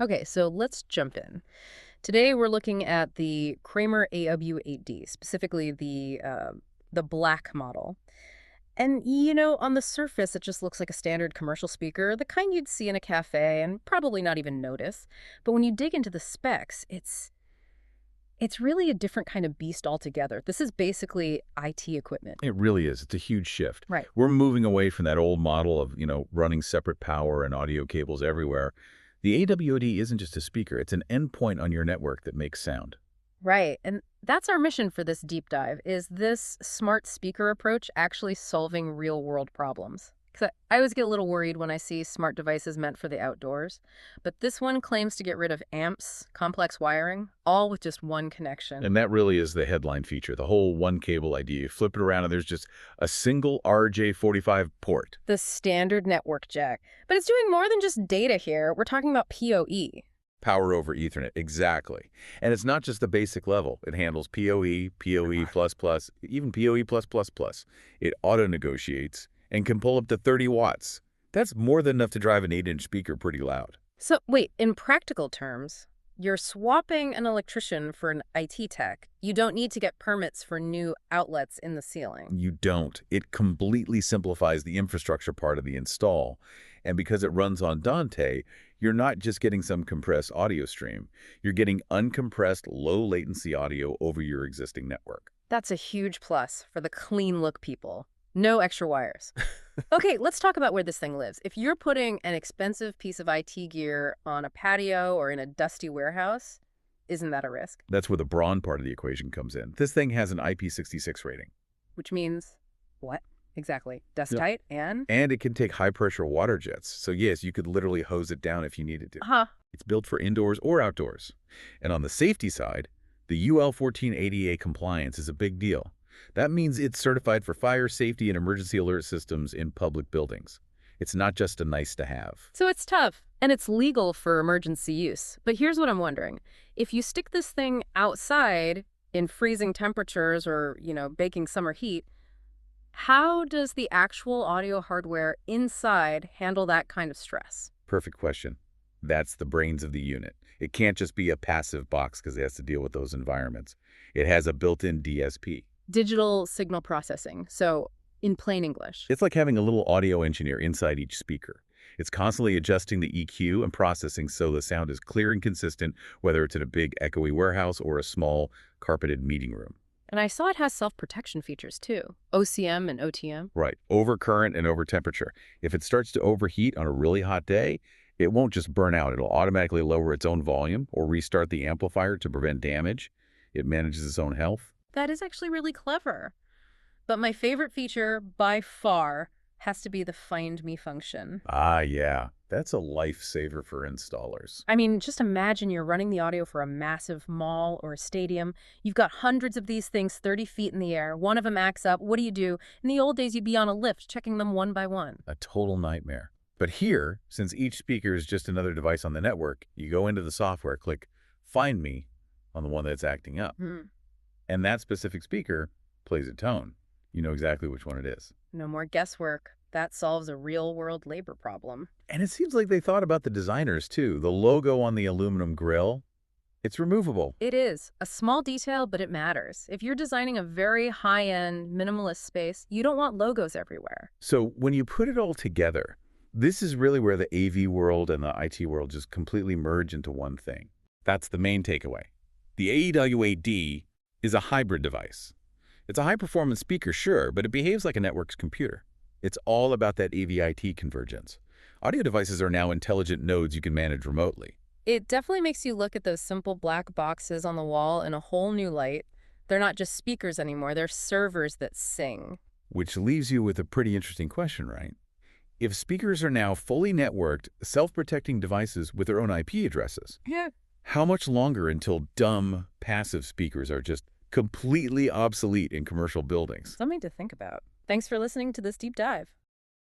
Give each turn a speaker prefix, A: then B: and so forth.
A: Okay, so let's jump in. Today we're looking at the Kramer AW-8D, specifically the black model. And on the surface, it just looks like a standard commercial speaker, the kind you'd see in a cafe and probably not even notice. But when you dig into the specs, it's really a different kind of beast altogether. This is basically IT equipment.
B: It really is. It's a huge shift.
A: Right.
B: We're moving away from that old model of, running separate power and audio cables everywhere. The AWOD isn't just a speaker. It's an endpoint on your network that makes sound.
A: Right. And that's our mission for this deep dive. Is this smart speaker approach actually solving real-world problems? Because I always get a little worried when I see smart devices meant for the outdoors. But this one claims to get rid of amps, complex wiring, all with just one connection.
B: And that really is the headline feature, the whole one cable idea. You flip it around and there's just a single RJ45 port.
A: The standard network jack. But it's doing more than just data here. We're talking about PoE.
B: Power over Ethernet, exactly. And it's not just the basic level. It handles PoE, PoE++, even PoE+++. It auto-negotiates and can pull up to 30 watts. That's more than enough to drive an 8-inch speaker pretty loud.
A: So, wait, in practical terms, you're swapping an electrician for an IT tech. You don't need to get permits for new outlets in the ceiling.
B: You don't. It completely simplifies the infrastructure part of the install. And because it runs on Dante, you're not just getting some compressed audio stream. You're getting uncompressed, low-latency audio over your existing network.
A: That's a huge plus for the clean look people. No extra wires. Okay, let's talk about where this thing lives. If you're putting an expensive piece of IT gear on a patio or in a dusty warehouse, isn't that a risk?
B: That's where the brawn part of the equation comes in. This thing has an IP66 rating.
A: Which means what? Exactly. Dust tight and?
B: And it can take high-pressure water jets. So yes, you could literally hose it down if you needed to.
A: Uh-huh.
B: It's built for indoors or outdoors. And on the safety side, the UL14 ADA compliance is a big deal. That means it's certified for fire safety and emergency alert systems in public buildings. It's not just a nice to have.
A: So it's tough, and it's legal for emergency use. But here's what I'm wondering. If you stick this thing outside in freezing temperatures or, baking summer heat, how does the actual audio hardware inside handle that kind of stress?
B: Perfect question. That's the brains of the unit. It can't just be a passive box because it has to deal with those environments. It has a built-in DSP.
A: Digital signal processing. So in plain English.
B: It's like having a little audio engineer inside each speaker. It's constantly adjusting the EQ and processing so the sound is clear and consistent, whether it's in a big echoey warehouse or a small carpeted meeting room.
A: And I saw it has self-protection features too. OCM and OTM.
B: Right. Over current and over temperature. If it starts to overheat on a really hot day, it won't just burn out. It'll automatically lower its own volume or restart the amplifier to prevent damage. It manages its own health.
A: That is actually really clever. But my favorite feature, by far, has to be the Find Me function.
B: Ah, yeah. That's a lifesaver for installers.
A: I mean, just imagine you're running the audio for a massive mall or a stadium. You've got hundreds of these things 30 feet in the air. One of them acts up. What do? In the old days, you'd be on a lift checking them one by one.
B: A total nightmare. But here, since each speaker is just another device on the network, you go into the software, click Find Me on the one that's acting up. And that specific speaker plays a tone. You know exactly which one it is.
A: No more guesswork. That solves a real-world labor problem.
B: And it seems like they thought about the designers, too. The logo on the aluminum grill, it's removable.
A: It is. A small detail, but it matters. If you're designing a very high-end, minimalist space, you don't want logos everywhere.
B: So when you put it all together, this is really where the AV world and the IT world just completely merge into one thing. That's the main takeaway. The AW-8D is a hybrid device. It's a high-performance speaker, sure, but it behaves like a network's computer. It's all about that AV-IT convergence. Audio devices are now intelligent nodes you can manage remotely.
A: It definitely makes you look at those simple black boxes on the wall in a whole new light. They're not just speakers anymore, they're servers that sing.
B: Which leaves you with a pretty interesting question, right? If speakers are now fully networked, self-protecting devices with their own IP addresses, how much longer until dumb, passive speakers are just completely obsolete in commercial buildings?
A: Something to think about. Thanks for listening to this deep dive.